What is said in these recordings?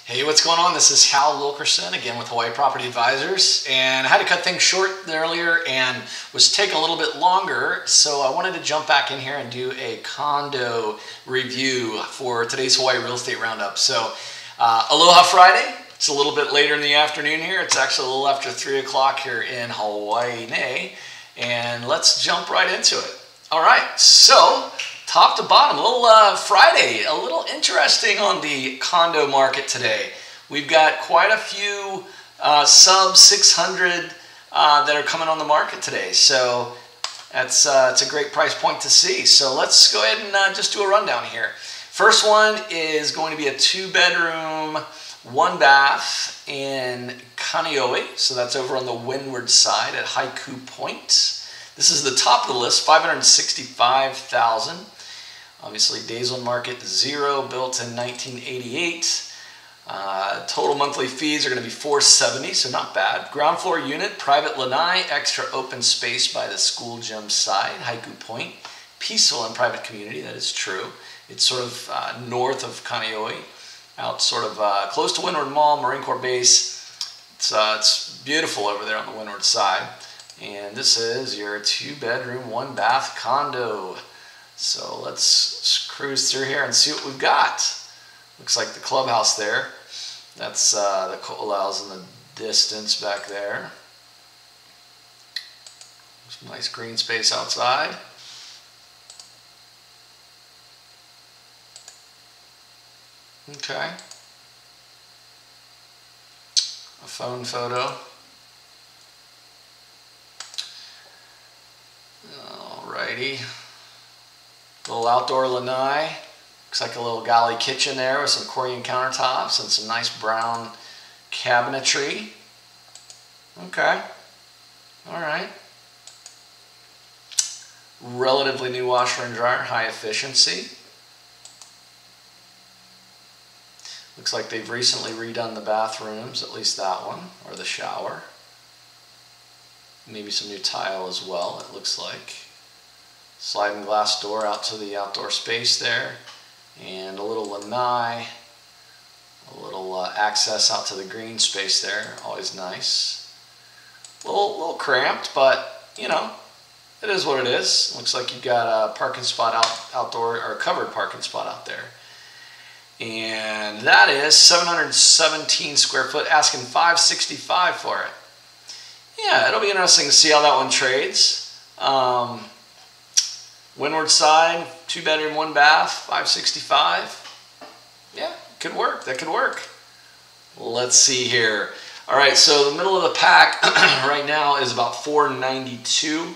Hey, what's going on? This is Hal Wilkerson again with Hawaii Property Advisors, and I had to cut things short earlier and was taking a little bit longer, so I wanted to jump back in here and do a condo review for today's Hawaii Real Estate Roundup. So Aloha Friday. It's a little bit later in the afternoon here. It's actually a little after 3 o'clock here in Hawaii, and let's jump right into it. All right, so top to bottom, a little Friday, a little interesting on the condo market today. We've got quite a few sub 600 that are coming on the market today. So that's it's a great price point to see. So let's go ahead and just do a rundown here. First one is going to be a 2-bedroom, 1-bath in Kaneohe. So that's over on the windward side at Haiku Point. This is the top of the list, $565,000. Obviously, days on market 0, built in 1988. Total monthly fees are going to be $470, so not bad. Ground floor unit, private lanai, extra open space by the school gym side, Haiku Point. Peaceful and private community, that is true. It's sort of north of Kaneohe, out sort of close to Windward Mall, Marine Corps Base. It's beautiful over there on the windward side. And this is your 2-bedroom, 1-bath condo. So let's cruise through here and see what we've got. Looks like the clubhouse there. That's the ko'olaus in the distance back there. Some nice green space outside. Okay. A phone photo. Alrighty. Little outdoor lanai. Looks like a little galley kitchen there with some Korean countertops and some nice brown cabinetry. Okay. Alright. Relatively new washer and dryer, high efficiency. Looks like they've recently redone the bathrooms, at least that one, or the shower. Maybe some new tile as well, it looks like. Sliding glass door out to the outdoor space there. And a little lanai. A little access out to the green space there, always nice. A little cramped, but you know, it is what it is. Looks like you've got a parking spot outdoor, or a covered parking spot out there. And that is 717 square foot, asking $565 for it. Yeah, it'll be interesting to see how that one trades. Windward side, 2-bedroom, 1-bath, $565. Yeah, could work. That could work. Let's see here. All right, so the middle of the pack right now is about $492.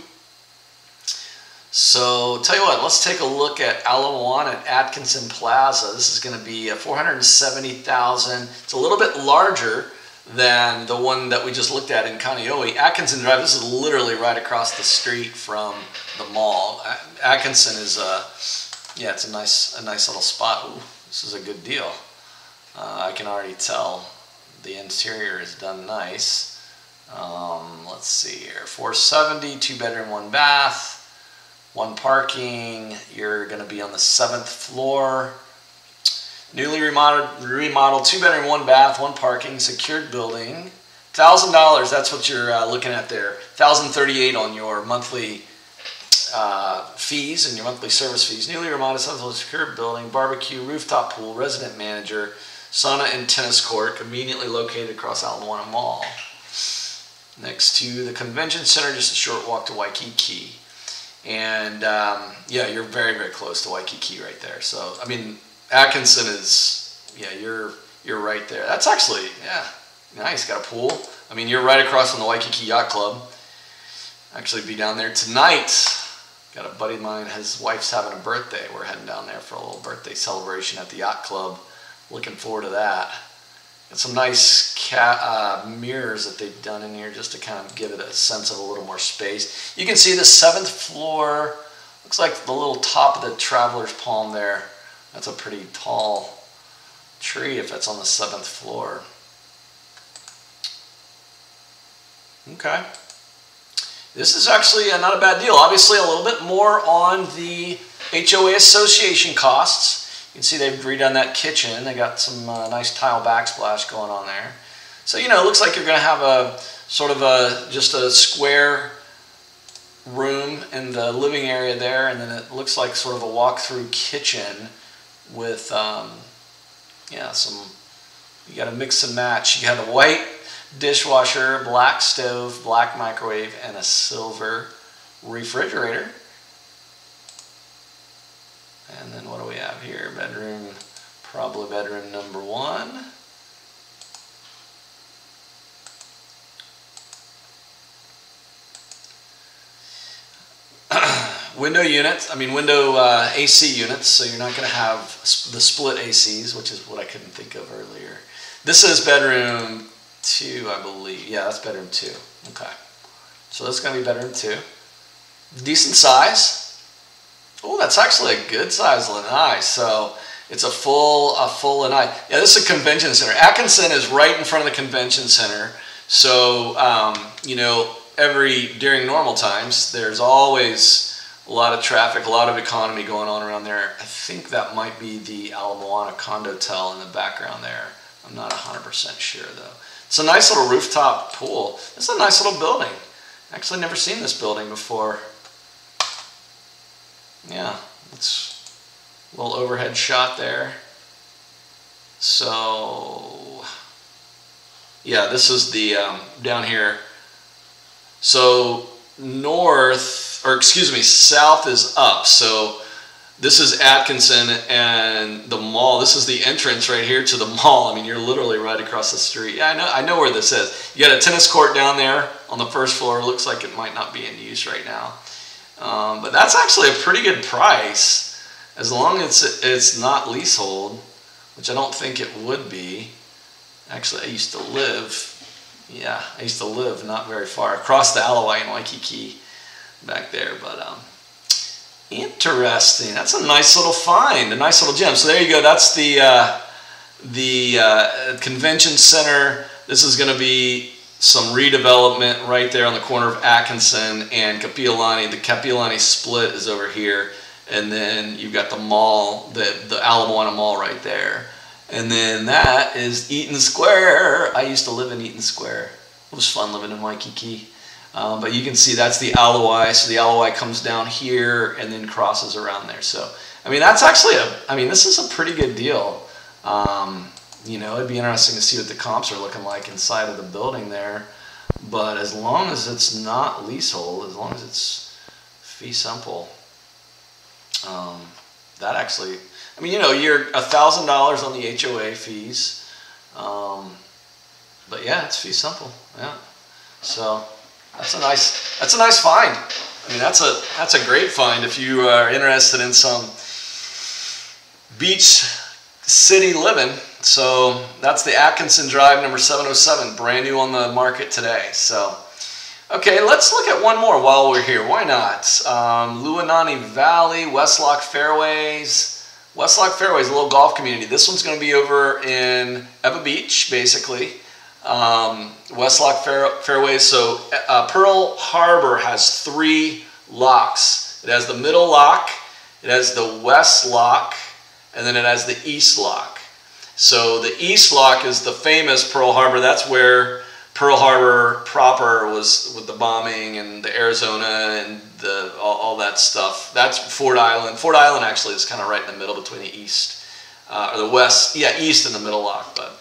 So tell you what, let's take a look at Moana at Atkinson Plaza. This is going to be a $470,000. It's a little bit larger than the one that we just looked at in Kaneohe. Atkinson Drive, this is literally right across the street from the mall. Atkinson is yeah, it's a nice little spot. Ooh, this is a good deal. I can already tell the interior is done nice. Let's see here, 470, 2-bedroom, 1-bath, 1 parking. You're going to be on the 7th floor. Newly remodeled 2-bedroom, 1-bath, 1 parking, secured building. $1,000, that's what you're looking at there. $1,038 on your monthly fees and your monthly service fees. Newly remodeled, secured building, barbecue, rooftop pool, resident manager, sauna and tennis court, conveniently located across Moana Mall. Next to the convention center, just a short walk to Waikiki. And yeah, you're very, very close to Waikiki right there. So, I mean, Atkinson is, yeah, you're right there. That's actually, yeah, nice. Got a pool. I mean, you're right across from the Waikiki Yacht Club. Actually be down there tonight. Got a buddy of mine, his wife's having a birthday. We're heading down there for a little birthday celebration at the Yacht Club. Looking forward to that. Got some nice mirrors that they've done in here just to kind of give it a sense of a little more space. You can see the 7th floor. Looks like the little top of the traveler's palm there. That's a pretty tall tree if it's on the 7th floor. Okay. This is actually not a bad deal. Obviously a little bit more on the HOA association costs. You can see they've redone that kitchen. They got some nice tile backsplash going on there. So, you know, it looks like you're going to have a sort of just a square room in the living area there, and then it looks like sort of a walk-through kitchen with, yeah, you got to mix and match. You got a white dishwasher, black stove, black microwave, and a silver refrigerator. And then what do we have here? Bedroom, probably bedroom number 1. Window units, window AC units, so you're not going to have the split ACs, which is what I couldn't think of earlier. This is bedroom 2, I believe. Yeah, that's bedroom 2. Okay. So that's going to be bedroom 2. Decent size. Oh, that's actually a good size lanai. So it's a full lanai. Yeah, this is a convention center. Atkinson is right in front of the convention center. So, you know, during normal times, there's always a lot of traffic, a lot of economy going on around there. I think that might be the Aloh Moana Condotel in the background there. I'm not 100% sure though. It's a nice little rooftop pool. It's a nice little building. Actually never seen this building before. Yeah, it's a little overhead shot there. So, yeah, this is the, down here. So south is up. So this is Atkinson and the mall. This is the entrance right here to the mall. I mean, you're literally right across the street. Yeah, I know where this is. You got a tennis court down there on the first floor. It looks like it might not be in use right now. But that's actually a pretty good price, as long as it's not leasehold, which I don't think it would be. Actually, I used to live not very far across the Aloha in Waikiki back there, but interesting. That's a nice little find, a nice little gem. So there you go. That's the convention center. This is going to be some redevelopment right there on the corner of Atkinson and Kapiolani. The Kapiolani split is over here, and then you've got the mall, the Aloh Moana Mall right there. And then that is Eaton Square. I used to live in Eaton Square. It was fun living in Waikiki. But you can see that's the Aloha. So the Aloha comes down here and then crosses around there. So, I mean, that's actually this is a pretty good deal. You know, it'd be interesting to see what the comps are looking like inside of the building there. But as long as it's not leasehold, as long as it's fee simple, that actually, I mean, you know, you're $1,000 on the HOA fees. But yeah, it's fee simple. Yeah. So that's a nice find. I mean, that's a great find if you are interested in some beach city living. So that's the Atkinson Drive number 707, brand new on the market today. So, okay, let's look at one more while we're here. Why not? Luanani Valley, Westlock Fairways. Westlock Fairways, a little golf community. This one's going to be over in Eva Beach, basically. Westlock Fairways. So Pearl Harbor has 3 locks. It has the middle lock, it has the west lock, and then it has the east lock. So the east lock is the famous Pearl Harbor. That's where Pearl Harbor proper was, with the bombing and the Arizona and all that stuff. That's Ford Island. Ford Island actually is kind of right in the middle between the east or the west. Yeah, east and the middle lock. But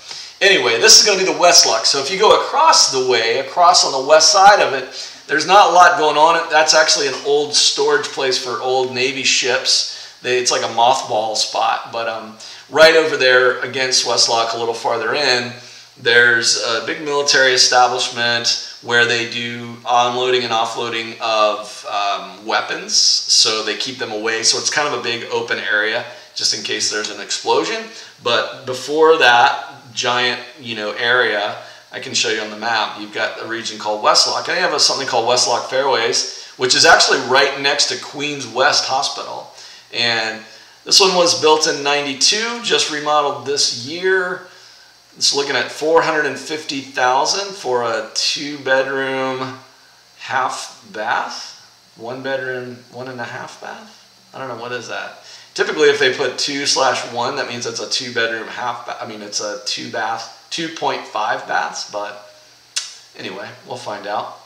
anyway, this is going to be the west lock. So if you go across the way, across on the west side of it, there's not a lot going on. That's actually an old storage place for old Navy ships. It's like a mothball spot. But right over there against Westlock, a little farther in, there's a big military establishment where they do onloading and offloading of weapons. So they keep them away. So it's kind of a big open area just in case there's an explosion. But before that giant, you know, area, I can show you on the map, you've got a region called Westlock. And they have something called Westlock Fairways, which is actually right next to Queens West Hospital. And this one was built in '92, just remodeled this year. It's looking at $450,000 for a 2-bedroom, half bath, 1 bedroom, 1.5 bath. I don't know, what is that? Typically, if they put 2/1, that means it's a 2-bedroom I mean, it's a 2.5 baths, but anyway, we'll find out.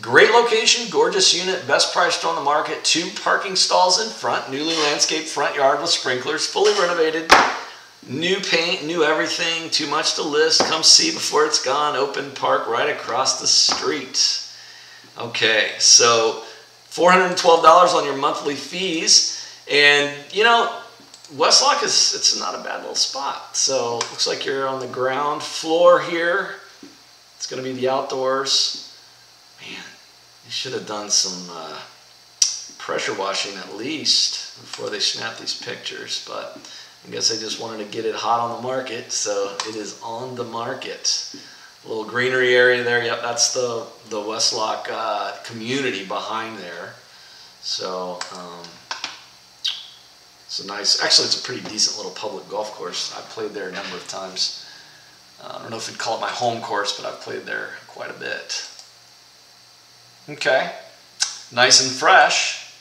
Great location, gorgeous unit, best priced on the market, 2 parking stalls in front, newly landscaped front yard with sprinklers, fully renovated, new paint, new everything, too much to list. Come see before it's gone. Open park right across the street. Okay, so $412 on your monthly fees. And, you know, Westlock it's not a bad little spot. So it looks like you're on the ground floor here. It's going to be the outdoors. Man, they should have done some pressure washing at least before they snap these pictures. But I guess they just wanted to get it hot on the market. So it is on the market. A little greenery area there. Yep, that's the Westlock community behind there. So it's a nice, actually it's a pretty decent little public golf course. I've played there a number of times. I don't know if you'd call it my home course, but I've played there quite a bit. Okay, nice and fresh.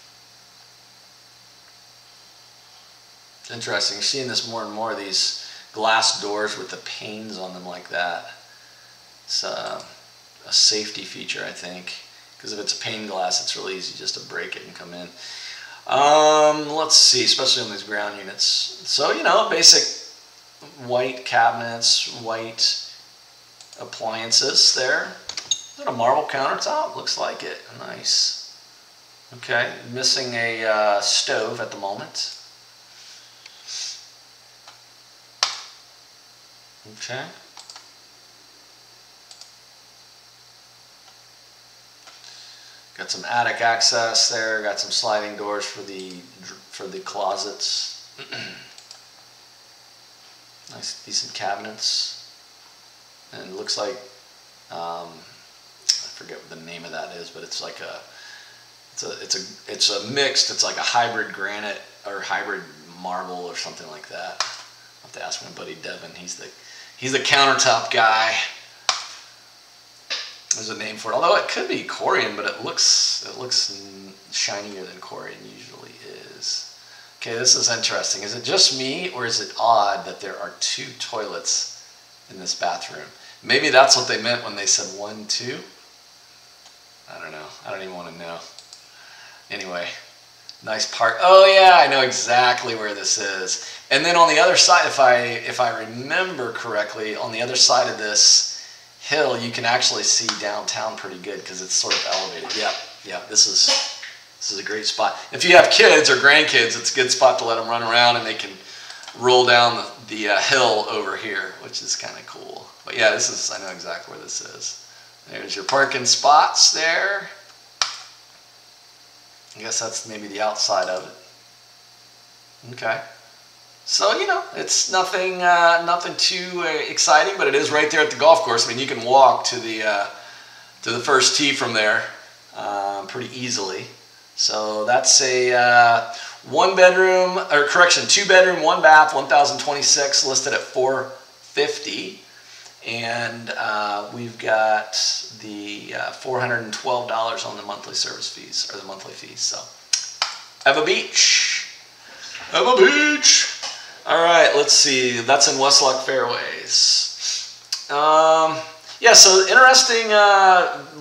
It's interesting, you're seeing this more and more, these glass doors with the panes on them like that. It's a safety feature, I think, because if it's a pane glass, it's really easy just to break it and come in. Let's see, especially on these ground units. So, you know, basic white cabinets, white appliances there. Is that a marble countertop? Looks like it. Nice. Okay, missing a stove at the moment. Okay. Got some attic access there. Got some sliding doors for the closets. Nice, decent cabinets. And it looks like I forget what the name of that is, but it's like it's a mixed. It's like a hybrid granite or hybrid marble or something like that. I'll have to ask my buddy Devin. He's the countertop guy. There's a name for it, although it could be Corian, but it looks shinier than Corian usually is. Okay, this is interesting. Is it just me, or is it odd that there are 2 toilets in this bathroom? Maybe that's what they meant when they said 1, 2. I don't know. I don't even want to know. Anyway, nice part. Oh yeah, I know exactly where this is. And then on the other side, if I remember correctly, on the other side of this hill, you can actually see downtown pretty good because it's sort of elevated. Yeah, this is a great spot. If you have kids or grandkids, it's a good spot to let them run around and they can roll down the hill over here, which is kind of cool. But yeah, I know exactly where this is. There's your parking spots there. I guess that's maybe the outside of it. Okay. So, you know, it's nothing too exciting, but it is right there at the golf course. I mean, you can walk to the first tee from there pretty easily. So that's a 2-bedroom, 1 bath, 1,026, listed at $450, and we've got the $412 on the monthly service fees or the monthly fees. So, have a beach. Have a beach. All right, let's see. That's in Westlock Fairways. Yeah, so interesting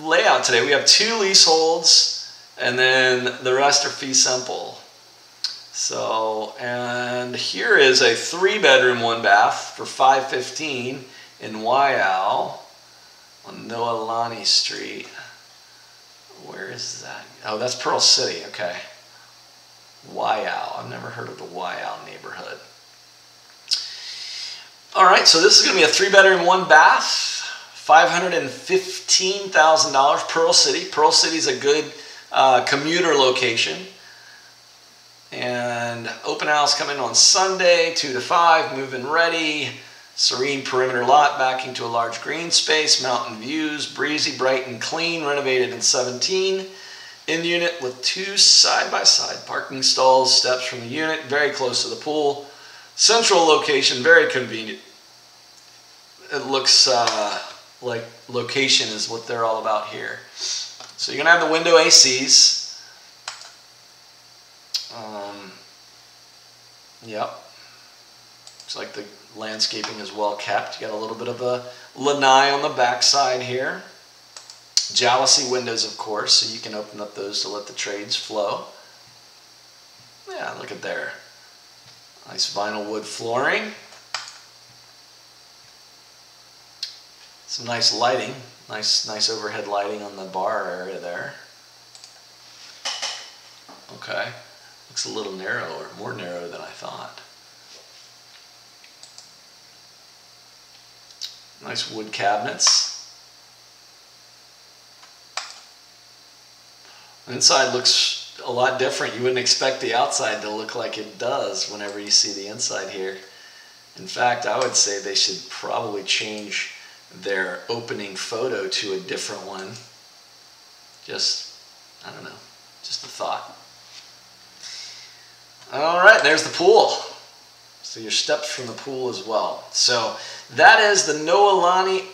layout today. We have 2 leaseholds, and then the rest are fee simple. So, and here is a 3-bedroom, 1 bath for $515 in Waiau on Noelani Street. Where is that? Oh, that's Pearl City. Okay. Waiau. I've never heard of the Waiau neighborhood. All right, so this is going to be a 3-bedroom, 1 bath, $515,000, Pearl City. Pearl City is a good commuter location. And open house coming on Sunday, 2 to 5, move-in ready. Serene perimeter lot backing to a large green space, mountain views, breezy, bright, and clean, renovated in 17. In unit with 2 side-by-side parking stalls, steps from the unit, very close to the pool. Central location, very convenient. It looks like location is what they're all about here. So you're going to have the window ACs. Yep. Looks like the landscaping is well kept. You got a little bit of a lanai on the back side here. Jalousie windows, of course, so you can open up those to let the trades flow. Yeah, look at there. Nice vinyl wood flooring. Some nice lighting. Nice overhead lighting on the bar area there. Okay. Looks a little narrower, more narrow than I thought. Nice wood cabinets. The inside looks a lot different. You wouldn't expect the outside to look like it does whenever you see the inside here. In fact, I would say they should probably change their opening photo to a different one. Just, I don't know, just a thought. All right, there's the pool. So your steps from the pool as well. So that is the Noelani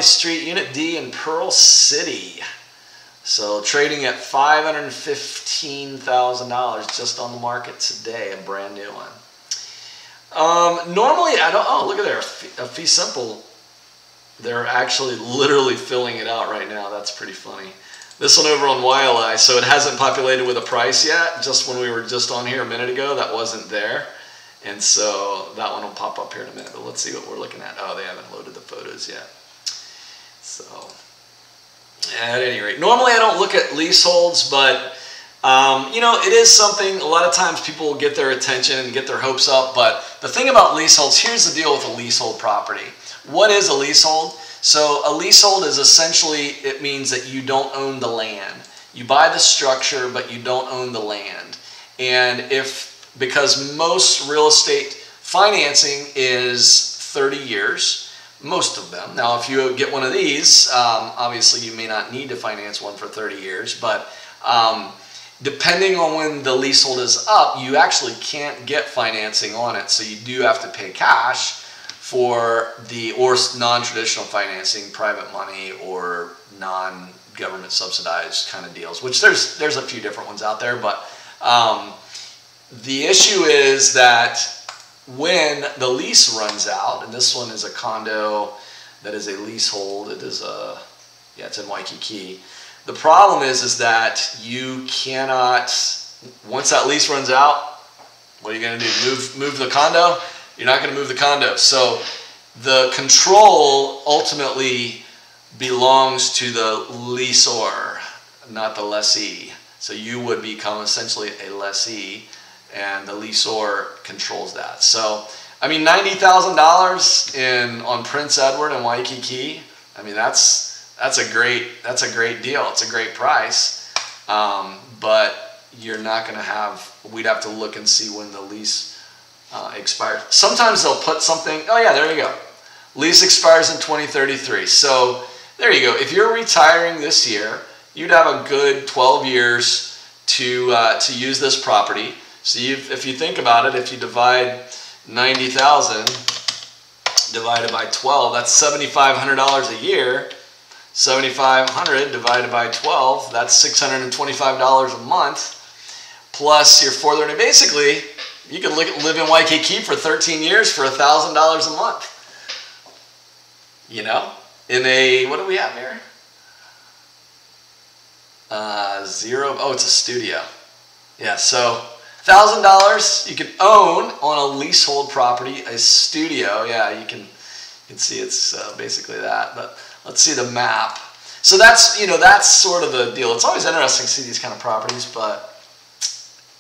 Street, Unit D in Pearl City. So trading at $515,000 just on the market today, a brand new one. Normally, I don't, oh, look at there, a fee simple. They're actually literally filling it out right now. That's pretty funny. This one over on YLI, so it hasn't populated with a price yet. Just when we were just on here a minute ago, that wasn't there. And so that one will pop up here in a minute, but let's see what we're looking at. Oh, they haven't loaded the photos yet. So at any rate, normally I don't look at leaseholds, but you know, it is something, a lot of times people will get their attention and get their hopes up, but the thing about leaseholds, here's the deal with a leasehold property. What is a leasehold? So a leasehold is essentially, it means that you don't own the land. You buy the structure, but you don't own the land. And because most real estate financing is 30 years, most of them. Now, if you get one of these, obviously you may not need to finance one for 30 years, but depending on when the leasehold is up, you actually can't get financing on it. So you do have to pay cash for or non-traditional financing, private money, or non-government subsidized kind of deals, which there's a few different ones out there, but the issue is that when the lease runs out, and this one is a condo that is a leasehold, it is yeah, it's in Waikiki. The problem is that you cannot, once that lease runs out, what are you going to do? Move the condo? You're not going to move the condo. So the control ultimately belongs to the leaseor, not the lessee. So you would become essentially a lessee, and the leaseor controls that. So, I mean, $90,000 on Prince Edward and Waikiki. I mean, that's a great deal. It's a great price, but you're not going to have. We'd have to look and see when the lease expires. Sometimes they'll put something. Oh yeah, there you go. Lease expires in 2033. So there you go. If you're retiring this year, you'd have a good 12 years to use this property. So if you think about it, if you divide 90,000 divided by 12, that's $7,500 a year. 7,500 divided by 12, that's $625 a month. Plus your 430. Basically, you could live in Waikiki for 13 years for $1,000 a month. You know, in a, what do we have here? Oh, it's a studio. Yeah, so $1,000 you can own on a leasehold property, a studio. Yeah, you can see it's basically that. But let's see the map. So that's, you know, that's sort of the deal. It's always interesting to see these kind of properties, but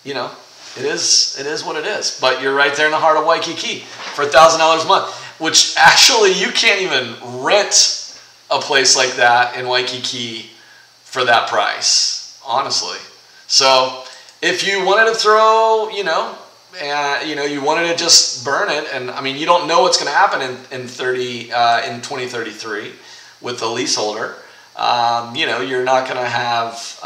you know, it is what it is. But you're right there in the heart of Waikiki for $1,000 a month, which actually you can't even rent a place like that in Waikiki for that price, honestly. So if you wanted to throw, you know, you wanted to just burn it, and I mean, you don't know what's going to happen in 2033 with the leaseholder. You know, you're not going to have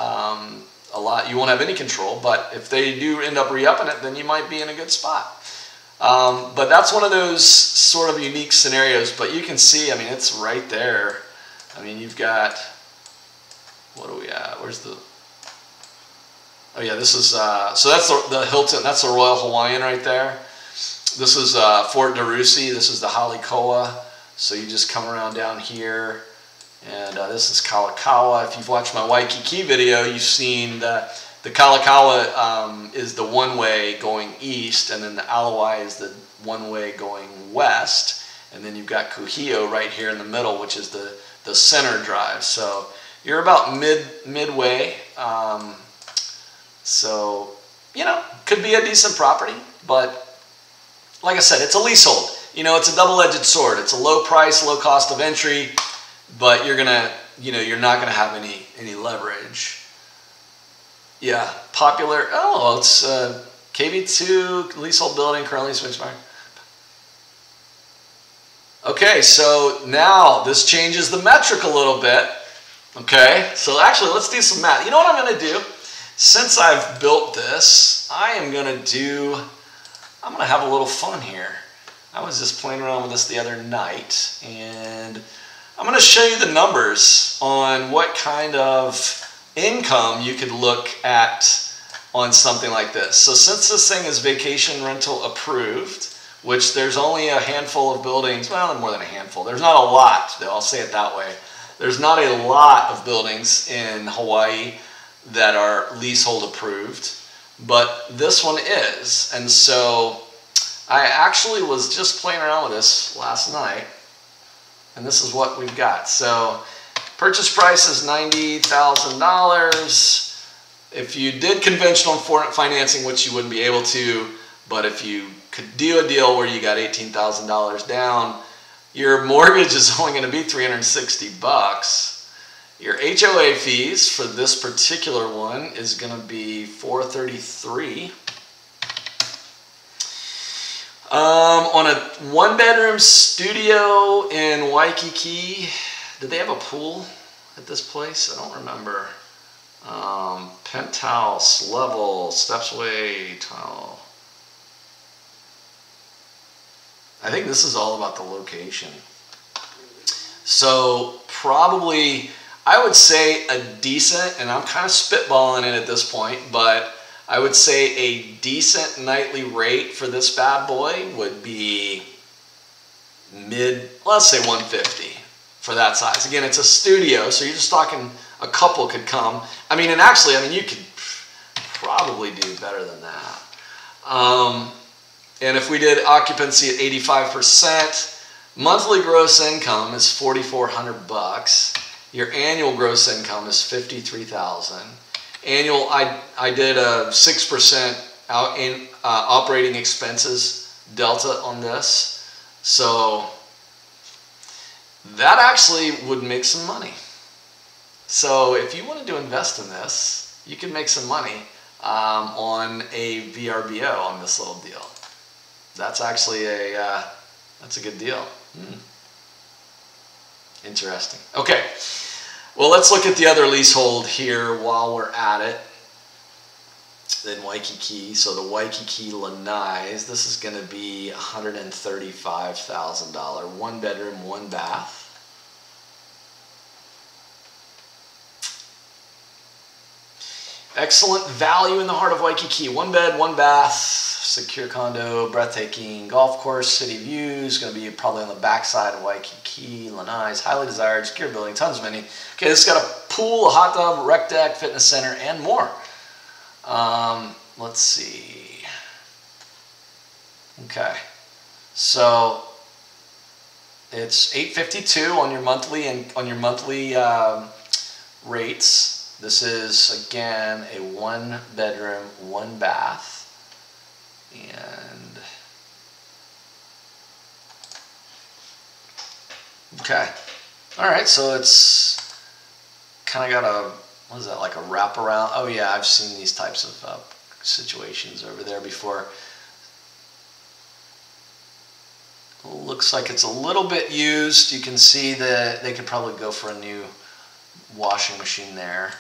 a lot. You won't have any control. But if they do end up re-upping it, then you might be in a good spot. But that's one of those sort of unique scenarios. But you can see, I mean, it's right there. I mean, you've got, what are we at? Where's the? Oh yeah, this is, so that's the Hilton, that's the Royal Hawaiian right there. This is Fort DeRusi, this is the Halikoa. So you just come around down here, and this is Kalakaua. If you've watched my Waikiki video, you've seen that the Kalakaua is the one-way going east, and then the Alawai is the one-way going west. And then you've got Kuhio right here in the middle, which is the center drive. So you're about midway. So, you know, could be a decent property, but like I said, it's a leasehold. You know, it's a double-edged sword. It's a low price, low cost of entry, but you're gonna, you know, you're not gonna have any leverage. Yeah, popular. Oh, it's KV2 leasehold building currently expired. Okay, so now this changes the metric a little bit. Okay, so actually let's do some math. You know what I'm gonna do? Since I've built this, I'm gonna have a little fun here. I was just playing around with this the other night, and I'm gonna show you the numbers on what kind of income you could look at on something like this. So since this thing is vacation rental approved, which there's only a handful of buildings, well, more than a handful, there's not a lot, I'll say it that way. There's not a lot of buildings in Hawaii that are leasehold approved, but this one is. And so I actually was just playing around with this last night, and this is what we've got. So purchase price is $90,000. If you did conventional financing, which you wouldn't be able to, but if you could do a deal where you got $18,000 down, your mortgage is only going to be $360. Your HOA fees for this particular one is going to be $433. On a one-bedroom studio in Waikiki, did they have a pool at this place? I don't remember. Penthouse, level, stepsway, tile. I think this is all about the location. So probably, I would say a decent, and I'm kind of spitballing it at this point, but I would say a decent nightly rate for this bad boy would be let's say 150 for that size. Again, it's a studio, so you're just talking a couple could come. I mean, and actually, I mean, you could probably do better than that. And if we did occupancy at 85%, monthly gross income is $4,400. Your annual gross income is $53,000. Annual, I did a 6% out in operating expenses delta on this, so that actually would make some money. So if you wanted to invest in this, you can make some money on a VRBO on this little deal. That's actually that's a good deal. Interesting. Okay, well, let's look at the other leasehold here while we're at it. Then Waikiki. So the Waikiki Lanai's, this is going to be $135,000. One bedroom, one bath. Excellent value in the heart of Waikiki. One bed, one bath, secure condo, breathtaking golf course, city views. Going to be probably on the backside of Waikiki, Lanai's, highly desired, secure building, tons of many. Okay, this has got a pool, a hot tub, rec deck, fitness center, and more. Let's see. Okay, so it's $852 on your monthly rates. This is, again, a one bedroom, one bath, and okay. All right, so it's kind of got a, what is that, like a wraparound? Oh yeah, I've seen these types of situations over there before. Looks like it's a little bit used. You can see that they could probably go for a new washing machine there.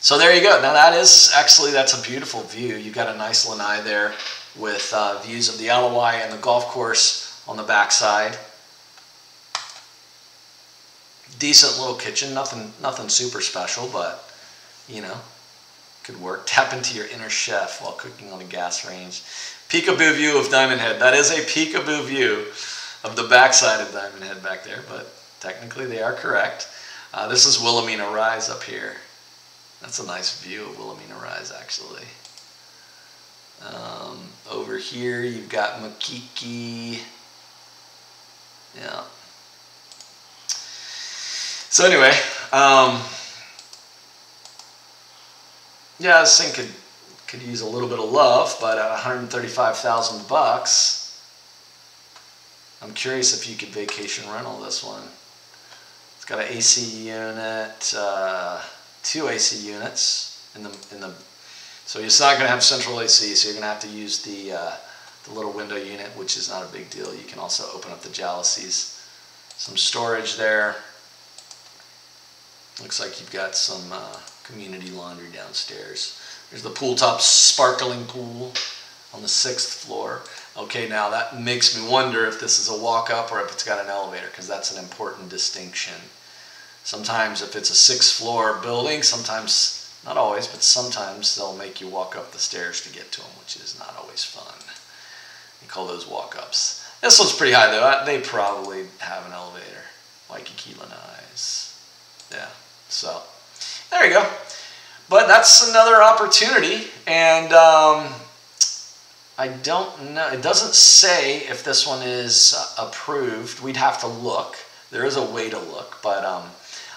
So there you go. Now that's a beautiful view. You've got a nice lanai there with views of the Alawai and the golf course on the backside. Decent little kitchen, nothing super special, but you know, could work. Tap into your inner chef while cooking on a gas range. Peekaboo view of Diamond Head. That is a peekaboo view of the backside of Diamond Head back there, but technically they are correct. This is Wilhelmina Rise up here. That's a nice view of Wilhelmina Rise, actually. Over here you've got Makiki. Yeah. So anyway, yeah, this thing could use a little bit of love, but at $135,000, I'm curious if you could vacation rental this one. It's got an AC unit, 2 AC units in the. So it's not going to have central AC, so you're going to have to use the little window unit, which is not a big deal. You can also open up the jalousies. Some storage there. Looks like you've got some community laundry downstairs. There's the pool top sparkling pool on the 6th floor. Okay, now that makes me wonder if this is a walk-up or if it's got an elevator, because that's an important distinction. Sometimes if it's a 6th floor building, sometimes, not always, but sometimes they'll make you walk up the stairs to get to them, which is not always fun. You call those walk-ups. This one's pretty high though. They probably have an elevator. Waikiki Lanai's. Yeah, so there you go. But that's another opportunity, and I don't know. It doesn't say if this one is approved. We'd have to look. There is a way to look, but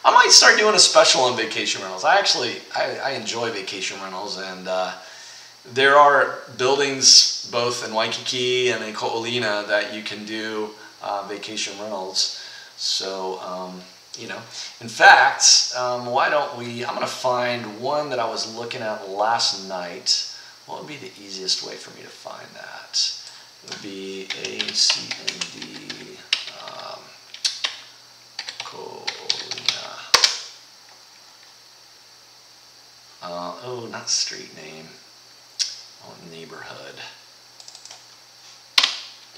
I might start doing a special on vacation rentals. I enjoy vacation rentals, and there are buildings both in Waikiki and in Ko'olina that you can do vacation rentals. So, you know, in fact, why don't we, I'm going to find one that I was looking at last night. What would be the easiest way for me to find that? It would be ACND Ko'olina. Oh, not street name. Oh, neighborhood.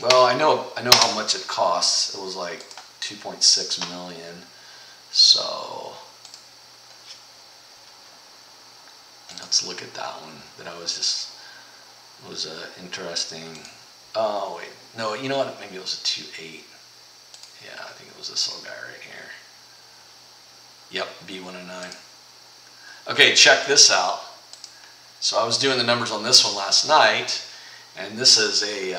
Well, I know how much it costs. It was like 2.6 million. So let's look at that one. That I was interesting. Oh wait, no. You know what? Maybe it was a 2.8. Yeah, I think it was this little guy right here. Yep, B109. Okay, check this out. So I was doing the numbers on this one last night, and this is a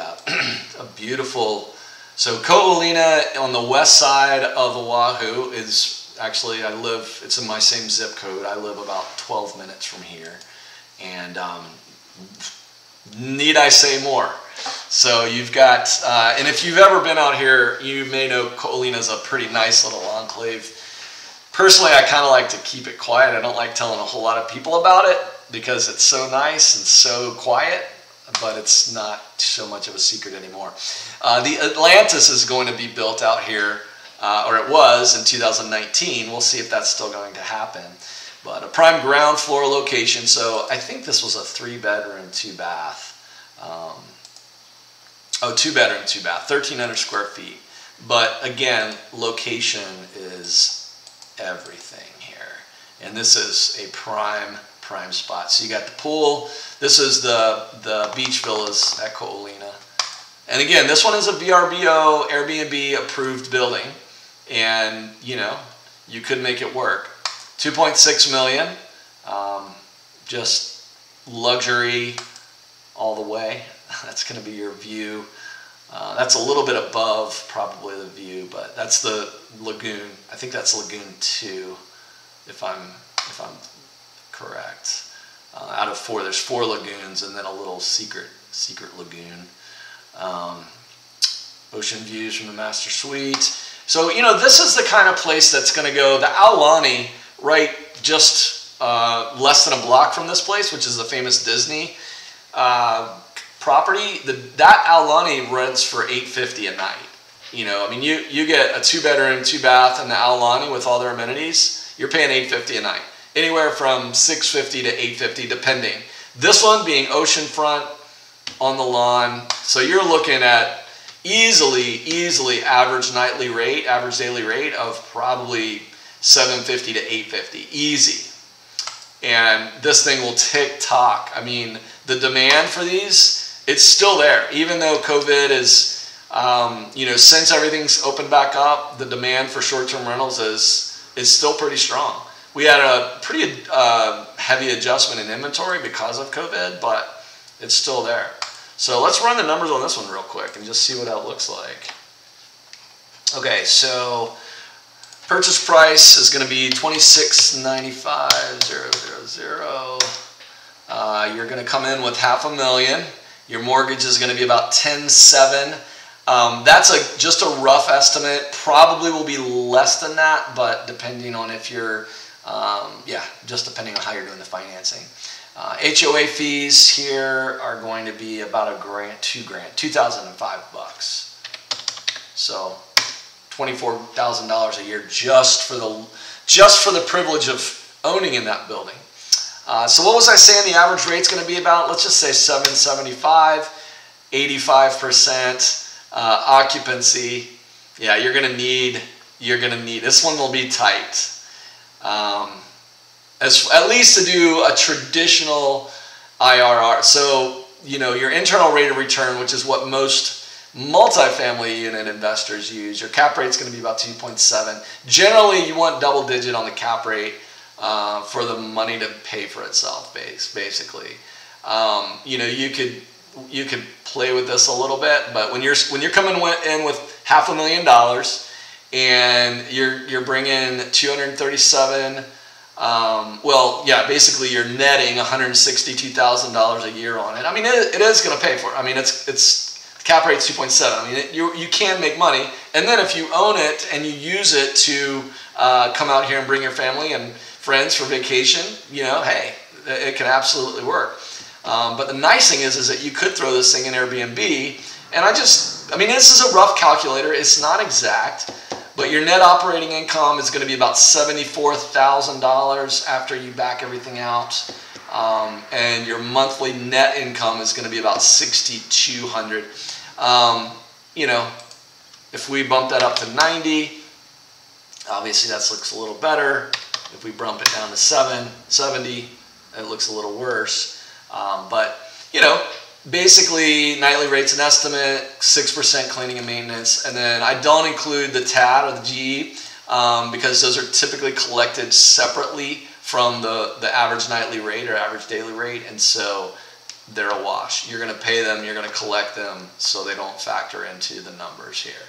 a beautiful. So Ko'olina on the west side of Oahu is actually, it's in my same zip code. I live about 12 minutes from here, and need I say more? So you've got, and if you've ever been out here, you may know Ko'olina is a pretty nice little enclave. Personally, I kind of like to keep it quiet. I don't like telling a whole lot of people about it because it's so nice and so quiet, but it's not so much of a secret anymore. The Atlantis is going to be built out here, or it was in 2019. We'll see if that's still going to happen. But a prime ground floor location. So I think this was a 3-bedroom, 2-bath. 2-bedroom, 2-bath, 1,300 square feet. But again, location is everything here. And this is a prime spot. So you got the pool. This is the beach villas at Ko'olina. And again, this one is a VRBO, Airbnb approved building. And, you know, you could make it work. 2.6 million, just luxury all the way. That's going to be your view. That's a little bit above probably the view, but that's the lagoon. I think that's Lagoon 2, if I'm correct. Out of 4, there's 4 lagoons, and then a little secret lagoon. Ocean views from the master suite. So, you know, this is the kind of place that's going to go. The Aulani, right just less than a block from this place, which is the famous Disney property. That Aulani rents for $850 a night. You know, I mean, you get a 2-bedroom, 2-bath in the Aulani with all their amenities. You're paying $850 a night. Anywhere from $650 to $850, depending. This one being oceanfront on the lawn. So you're looking at easily average daily rate of probably $750 to $850, easy. and this thing will tick-tock. I mean, the demand for these, it's still there. Even though COVID is, you know, since everything's opened back up, the demand for short-term rentals is still pretty strong. We had a pretty heavy adjustment in inventory because of COVID, but it's still there. So let's run the numbers on this one real quick and just see what that looks like. Okay, so purchase price is going to be $26,95,000. You're going to come in with $500,000. Your mortgage is going to be about $10,700. That's just a rough estimate. Probably will be less than that, but depending on if you're, just depending on how you're doing the financing. HOA fees here are going to be about $2,005. So $24,000 a year just for the privilege of owning in that building. So what was I saying the average rate's going to be about? Let's just say $775, 85% occupancy. Yeah, you're going to need this one will be tight. At least to do a traditional IRR. So, you know, your internal rate of return, which is what most multifamily unit investors use, your cap rate is going to be about 2.7. Generally, you want double digit on the cap rate for the money to pay for itself, basically. You know, you could play with this a little bit, but when you're coming in with $500,000 and you're bringing 237. Basically you're netting $162,000 a year on it. I mean, it is going to pay for it. I mean, it's cap rate's 2.7. I mean, you can make money, and then if you own it and you use it to come out here and bring your family and friends for vacation, you know, hey, it can absolutely work. But the nice thing is that you could throw this thing in Airbnb, and I mean, this is a rough calculator. It's not exact. But your net operating income is going to be about $74,000 after you back everything out. And your monthly net income is going to be about $6,200. You know, if we bump that up to 90, obviously that looks a little better. If we bump it down to 70, it looks a little worse. But, you know, basically, nightly rate's an estimate, 6% cleaning and maintenance, and then I don't include the TAD or the GE because those are typically collected separately from the average nightly rate or average daily rate, and so they're a wash. You're going to pay them, you're going to collect them, so they don't factor into the numbers here.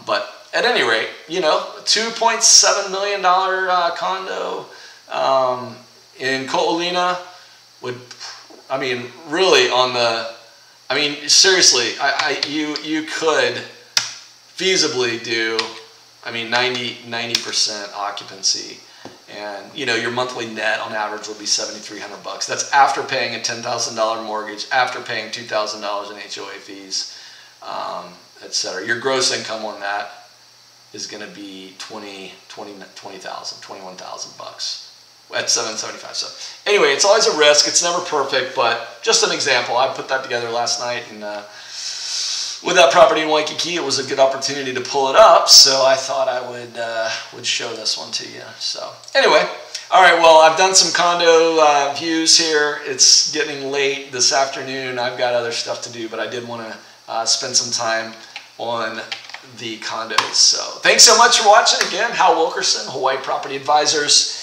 But at any rate, you know, $2.7 million condo in Ko'olina would, I mean, really seriously, you could feasibly do, 90% occupancy, and you know your monthly net on average will be $7,300. That's after paying a $10,000 mortgage, after paying $2,000 in HOA fees, etc. Your gross income on that is going to be $21,000 at $775. So anyway, it's always a risk. It's never perfect, but just an example. I put that together last night, and with that property in Waikiki, it was a good opportunity to pull it up. So I thought I would show this one to you. So anyway, all right. Well, I've done some condo views here. It's getting late this afternoon. I've got other stuff to do, but I did want to spend some time on the condos. So thanks so much for watching. Again, Hal Wilkerson, Hawaii Property Advisors.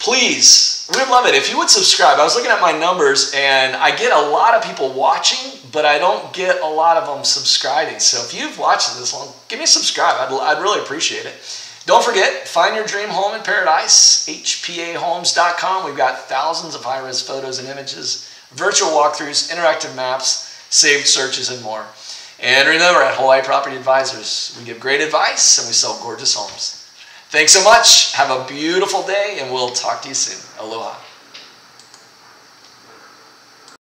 Please, we'd love it if you would subscribe. I was looking at my numbers, and I get a lot of people watching, but I don't get a lot of them subscribing. So if you've watched this long, give me a subscribe. I'd really appreciate it. Don't forget, find your dream home in paradise, hpahomes.com. We've got thousands of high-res photos and images, virtual walkthroughs, interactive maps, saved searches, and more. And remember, at Hawaii Property Advisors, we give great advice and we sell gorgeous homes. Thanks so much. Have a beautiful day, and we'll talk to you soon. Aloha.